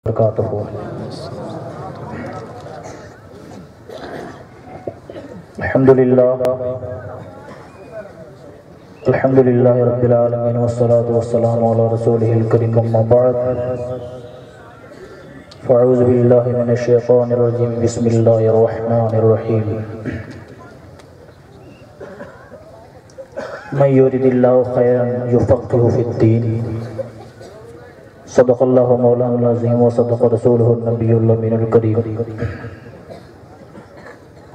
وبرکاتہ۔ الحمدللہ رب العالمین والصلاة والسلام علی رسولہ الکریم، اما بعد فاعوذ باللہ من الشیطان الرجیم، بسم اللہ الرحمن الرحیم۔ من یرد اللہ خیرا یفقہہ فی الدین، صدق اللہ مولانا العظیم وصدق رسولہ النبی الامین الکریم۔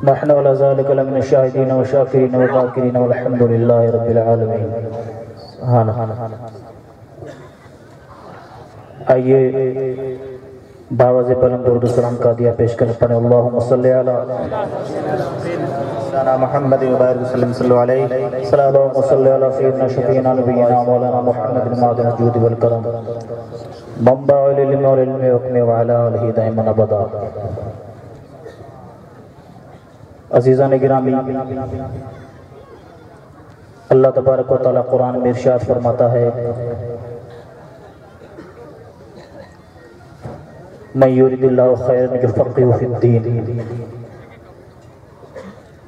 نحن علی ذلک لمن الشاہدین والشاکرین والذاکرین والحمد للہ رب العالمین۔ آئیے باواز بلند درود و سلام کا دیا پیش کرنے پڑھیں۔ اللہم صلی علی سیدنا محمد وبارک وسلم صلی اللہ علیہ وسلم۔ اللہم صلی علی سیدنا شفیعنا نبینا مولانا محمد معدن الجود والکرم، منبع العلم والعلم حکم وعلی آلہ دائما ابدا۔ عزیزان گرامی، اللہ تبارک و تعالی قرآن میں ارشاد فرماتا ہے، من یرد اللہ خیرا یفقہہ فی الدین۔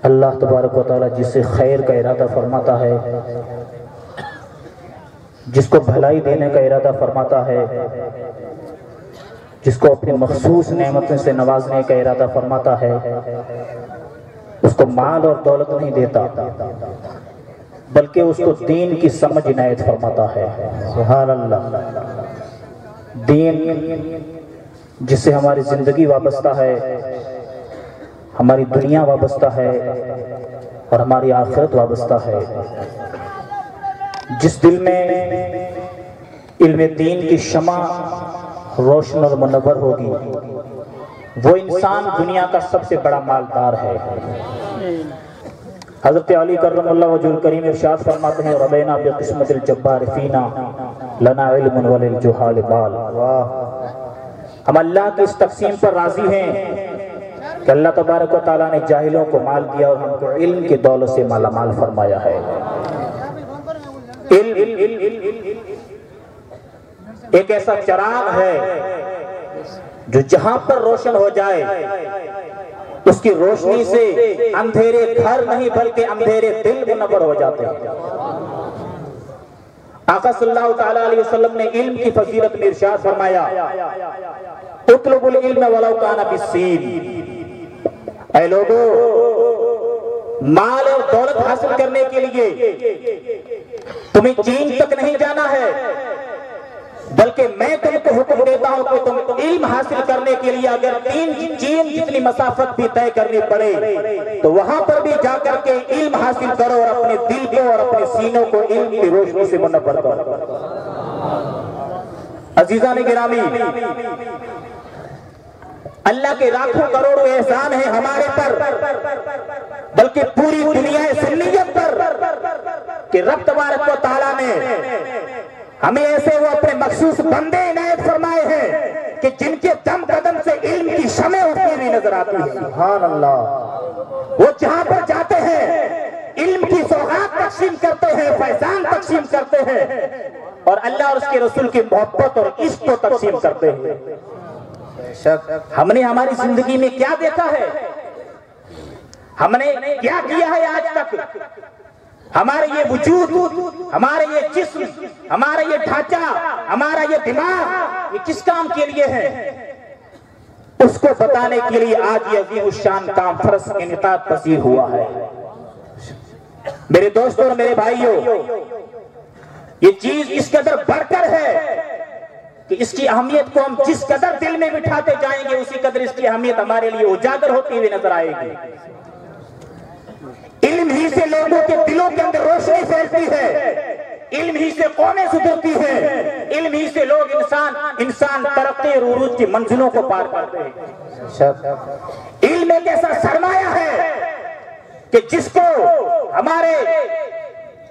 اللہ تبارک و تعالی جس سے خیر کا ارادہ فرماتا ہے، جس کو بھلائی دینے کا ارادہ فرماتا ہے، جس کو اپنی مخصوص نعمتوں سے نوازنے کا ارادہ فرماتا ہے، اس کو مال اور دولت نہیں دیتا بلکہ اس کو دین کی سمجھ عنایت فرماتا ہے۔ سبحان اللہ۔ دین جس سے ہماری زندگی وابستہ ہے، ہماری دنیا وابستہ ہے اور ہماری آخرت وابستہ ہے۔ جس دل میں علم دین کی شمع روشن اور منور ہوگی، وہ انسان دنیا کا سب سے بڑا مالدار ہے۔ حضرت علی کرم اللہ وجہ الکریم ارشاد فرماتے ہیں، ربینا بقسمت الجبار فینا لنا علم وللجہال مال۔ ہم اللہ کی اس تقسیم پر راضی ہیں کہ اللہ تبارک و تعالیٰ نے جاہلوں کو مال دیا اور ہم کو علم کی دولت سے مالا مال فرمایا ہے۔ علم ایک ایسا چراغ ہے جو جہاں پر روشن ہو جائے اس کی روشنی سے اندھیرے گھر نہیں بلکہ اندھیرے دل منور ہو جاتے ہیں۔ آقا صلی اللہ تعالیٰ علیہ وسلم نے علم کی فضیلت میں ارشاد فرمایا، اطلبوا العلم ولو کان بالسین۔ اے لوگو، مال اور دولت حاصل کرنے کے لیے تمہیں چین تک نہیں جانا ہے، بلکہ میں تم کو حکم دیتا ہوں کہ تم علم حاصل کرنے کے لیے اگر 3 چین جتنی مسافت بھی طے کرنی پڑے تو وہاں پر بھی جا کر کے علم حاصل کرو اور اپنے دل کو اور اپنے سینوں کو علم کی روشنی سے منور کرو۔ عزیزان گرامی، اللہ کے لاکھوں کروڑوں احسان ہیں ہمارے پر، بلکہ پوری دنیا سنیت پر، کہ رب تبارک و تعالیٰ نے ہمیں ایسے وہ اپنے مخصوص بندے عنایت فرمائے ہیں کہ جن کے دم قدم سے علم کی شمع اٹھتی ہوئی نظر آتی ہے۔ سبحان اللہ۔ وہ جہاں پر جاتے ہیں علم کی سوغات تقسیم کرتے ہیں، فیضان تقسیم کرتے ہیں، اور اللہ اور اس کے رسول کی محبت اور عشق کو تقسیم کرتے ہیں۔ ہم نے ہماری زندگی میں کیا دیکھا ہے، ہم نے کیا کیا ہے آج تک؟ ہمارے یہ وجود، ہمارے یہ جسم، ہمارا یہ ڈھانچہ، ہمارا یہ دماغ، یہ کس کام کے لیے ہے؟ اس کو بتانے کے لیے آج یہ عظیم الشان کانفرنس انعقاد پذیر ہوا ہے۔ میرے دوستوں اور میرے بھائیوں، یہ چیز اس قدر بڑھ کر ہے کہ اس کی اہمیت کو ہم جس قدر دل میں بٹھاتے جائیں گے اسی قدر اس کی اہمیت ہمارے لیے اجاگر ہوتی ہوئی نظر آئے گی۔ علم ہی سے لوگوں کے دلوں کے اندر روشنی پھیلتی ہے، علم ہی سے قومیں سدھرتی ہیں، علم ہی سے لوگ انسان ترقی اور عروج کی منزلوں کو پار کرتے ہیں۔ علم ایک ایسا سرمایہ ہے کہ جس کو ہمارے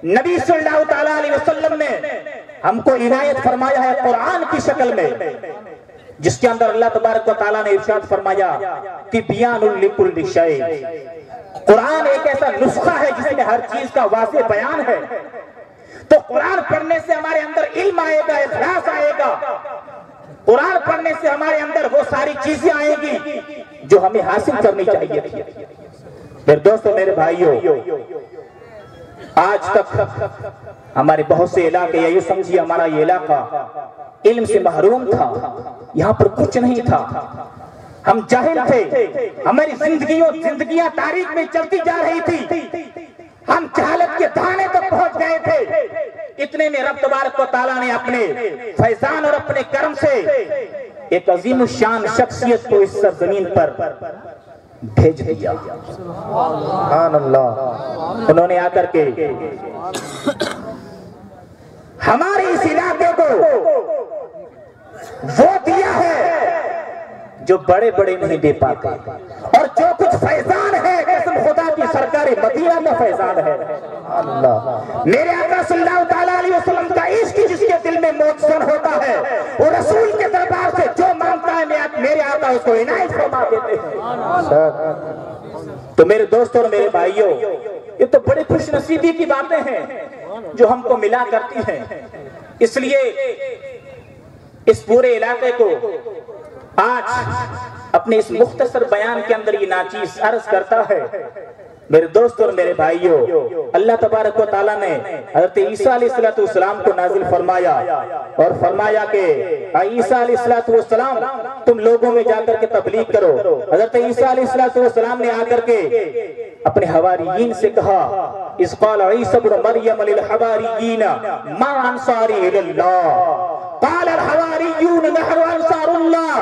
نبی صلی اللہ تعالیٰ علیہ وسلم نے ہم کو عنایت فرمایا ہے قرآن کی شکل میں، جس کے اندر اللہ تبارک و تعالیٰ نے ارشاد فرمایا تبیان لکل شیء۔ قرآن ایک ایسا نسخہ ہے جس میں ہر چیز کا واضح بیان ہے۔ تو قرآن پڑھنے سے ہمارے اندر علم آئے گا، اخلاص آئے گا، قرآن پڑھنے سے ہمارے اندر وہ ساری چیزیں آئیں گی جو ہمیں حاصل کرنی چاہیے تھی۔ میرے دوستو، میرے بھائیوں، آج تک ہمارے بہت سے علاقے، یا یہ سمجھیے ہمارا یہ علاقہ علم سے محروم تھا، یہاں پر کچھ نہیں تھا، ہم جاہل تھے، ہماری زندگیاں تاریخ میں چلتی جا رہی تھی، ہم جہالت کے دھانے تک پہنچ گئے تھے۔ اتنے میں رب تبارک و تعالیٰ نے اپنے فیضان اور اپنے کرم سے ایک عظیم الشان شخصیت کو اس سرزمین پر بھیج دیا۔ سبحان اللہ۔ انہوں نے آ کر کے ہمارے اس علاقے کو وہ دیا ہے جو بڑے بڑے نہیں دے پاتے، اور جو کچھ فیضان ہے قسم خدا کی سرکار مدینہ میں فیضان ہے۔ اللہ، میرے آقا صلی اللہ تعالیٰ علیہ وسلم کا عشق جس کے دل میں موجزن ہوتا ہے، وہ رسول کے دربار سے جو مانگتا ہے میرے آقا اس کو عنایت فرما دیتے ہیں۔ تو میرے دوستوں اور میرے بھائیوں، یہ تو بڑی خوش نصیبی کی باتیں ہیں جو ہم کو ملا کرتی ہیں۔ اس لیے اس پورے علاقے کو آج اپنے اس مختصر بیان کے اندر یہ ناچیز عرض کرتا ہے۔ میرے دوستوں اور میرے بھائیوں، اللہ تبارک و تعالیٰ نے حضرت عیسیٰ علیہ السلام کو نازل فرمایا اور فرمایا کہ عیسیٰ علیہ السلام تم لوگوں میں جا کر کے تبلیغ کرو۔ حضرت عیسیٰ علیہ السلام نے آ کر کے اپنے حواریین سے کہا، اذ قال عیسی ابن مریم للحواریین ما انصاری الی اللہ قال الحواریون نحن انصار اللہ۔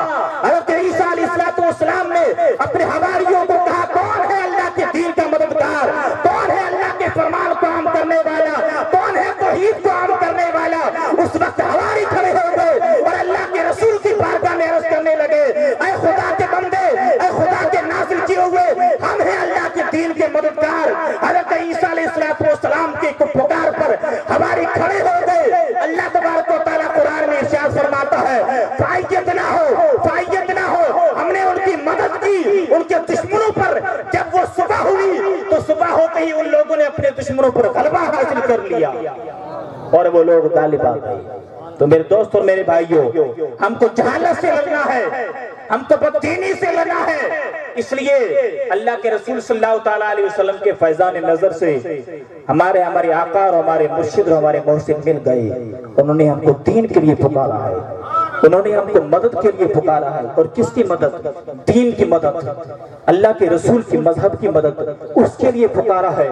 حضرت عیسیٰ علیہ السلام نے اپنے حواریوں کو کہا، کون ہے اللہ کے دین کا مددگار، کون ہے اللہ کے فرمان کو عام کرنے والا، کون ہے توحید کو عام کرنے والا؟ اس وقت حواری کھڑے ہو گئے اور اللہ کے رسول کی بارگاہ میں عرض کرنے لگے، اے خدا کے بندے، اے خدا کے نازل کیے ہوئے، ہم ہیں اللہ کے دین کے مددگار۔ حضرت عیسیٰ علیہ السلام کی پکار پر حواری کھڑے ہو گئے۔ اللہ تبارک و تعالیٰ قرآن میں ارشاد فرماتا ہے، فائیت نہ ہو، ہم نے ان کی مدد کی ان کے دشمنوں پر۔ جب وہ صبح ہوئی تو صبح ہوتے ہی ان لوگوں نے اپنے دشمنوں پر غلبہ حاصل کر لیا اور وہ لوگ غالب آ گئے۔ تو میرے دوست اور میرے بھائیوں، ہم کو جہالت سے لڑنا ہے، ہم کو بددینی سے لڑنا ہے۔ اس لیے اللہ کے رسول صلی اللہ تعالیٰ علیہ وسلم کے فیضان نظر سے ہمارے آقا اور ہمارے مرشد اور ہمارے محسن مل گئے۔ انہوں نے ہم کو دین کے لیے پکارا ہے، انہوں نے ہم کو مدد کے لیے پکارا ہے۔ اور کس کی مدد؟ دین کی مدد، اللہ کے رسول کی مذہب کی مدد، اس کے لیے پکارا ہے۔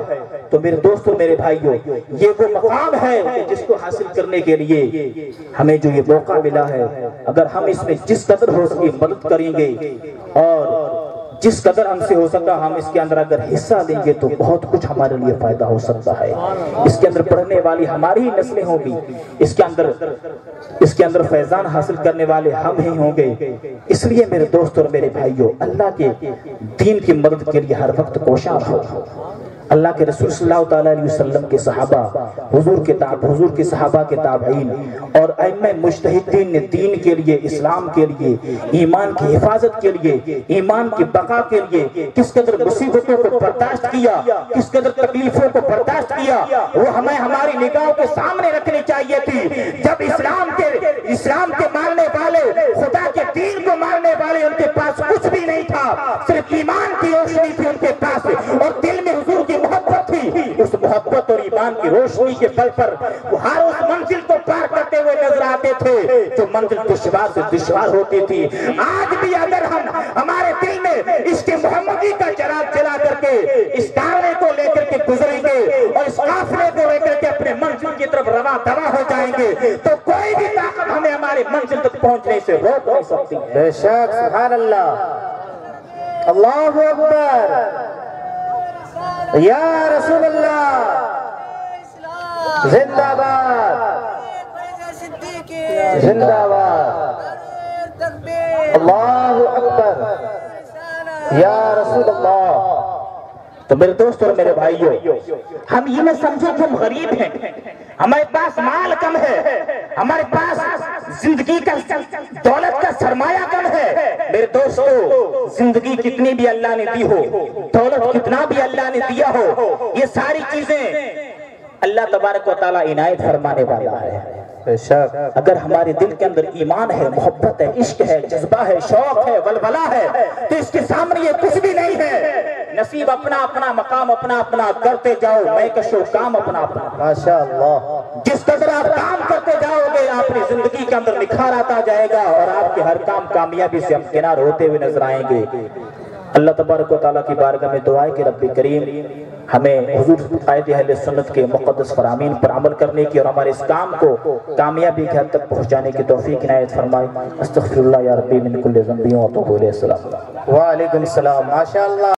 تو میرے دوستوں میرے بھائیوں، یہ وہ مقام ہے جس کو حاصل کرنے کے لیے ہمیں جو یہ موقع ملا ہے، اگر ہم اس میں جس قدر ہو سکے مدد کریں گے اور جس قدر ہم سے ہو سکتا ہم اس کے اندر اگر حصہ لیں گے تو بہت کچھ ہمارے لیے فائدہ ہو سکتا ہے۔ اس کے اندر پڑھنے والی ہماری ہی نسلیں ہوں گی، اس کے اندر فیضان حاصل کرنے والے ہم ہی ہوں گے۔ اس لیے میرے دوست اور میرے بھائیوں، اللہ کے دین کی مدد کے لیے ہر وقت کوشاں رہو۔ اللہ کے رسول صلی اللہ تعالیٰ علیہ وسلم کے صحابہ، حضور کے صحابہ کے تابعین اور ائمہ مجتہدین نے دین کے لیے، اسلام کے لیے، ایمان کی حفاظت کے لیے، ایمان کی بقا کے لیے کس قدر مصیبتوں کو برداشت کیا، کس قدر تکلیفوں کو برداشت کیا، وہ ہمیں ہماری نگاہوں کے سامنے رکھنی چاہیے تھی۔ جب اسلام کے ماننے والے، خدا کے دین کو ماننے والے، ان کے پاس کچھ بھی نہیں تھا، صرف ایمان کی روشنی تھی ان کے پاس اور دل میں حضور کی محبت تھی۔ اس محبت اور ایمان کی روشنی کے بل پر وہ ہر اس منزل کو پار کرتے ہوئے نظر آتے تھے جو منزل دشوار سے دشوار ہوتی تھی۔ آج بھی اگر ہم ہمارے دل میں عشق محمدی کا چراغ جلا کر کے اس کارنے کو لے کر کے گزریں گے اور اس قافلے کو لے کر کے اپنے منزل کی طرف رواں دوا ہو جائیں گے تو کوئی بھی طاقت ہمیں ہمارے منزل تک پہنچنے سے روک نہیں سکتی۔ بے شک، سبحان اللہ، اللہ اکبر، یا رسول اللہ، زندہ باد، زندہ باد، اللہ اکبر، یا رسول اللہ۔ تو میرے دوست اور میرے بھائیوں، ہم یہ نہ سمجھیں کہ ہم غریب ہیں، ہمارے پاس مال کم ہے، ہمارے پاس زندگی کا دولت کا سرمایہ کم ہے۔ میرے دوستو، زندگی کتنی بھی اللہ نے دی ہو، دولت کتنا بھی اللہ نے دیا ہو، یہ ساری چیزیں اللہ تبارک و تعالیٰ عنایت فرمانے والا ہے۔ اگر ہمارے دل کے اندر ایمان ہے، محبت ہے، عشق ہے، جذبہ ہے، شوق ہے، ولولہ ہے، تو اس کے سامنے یہ کچھ بھی نہیں ہے۔ نصیب اپنا اپنا، مقام اپنا اپنا، کرتے جاؤ میں کشو کام اپنا اپنا۔ ماشاءاللہ، جس قدر آپ کام کرتے جاؤ گے اپنی زندگی کے اندر نکھار آتا جائے گا، اور آپ کے ہر کام کامیابی سے ہمکنار ہوتے ہوئے نظر آئیں گے۔ اللہ تبارک و تعالیٰ کی بارگاہ میں دعا ہے کہ رب کریم ہمیں حضور قائد اہل سنت کے مقدس فرامین پر عمل کرنے کی اور ہمارے اس کام کو کامیابی کے حد تک پہنچانے کی توفیق عنایت فرمائے۔ استغفر اللہ یا ربی من کل ذنب و اتوب الیہ۔ السلام۔ وعلیکم السلام، ماشاءاللہ۔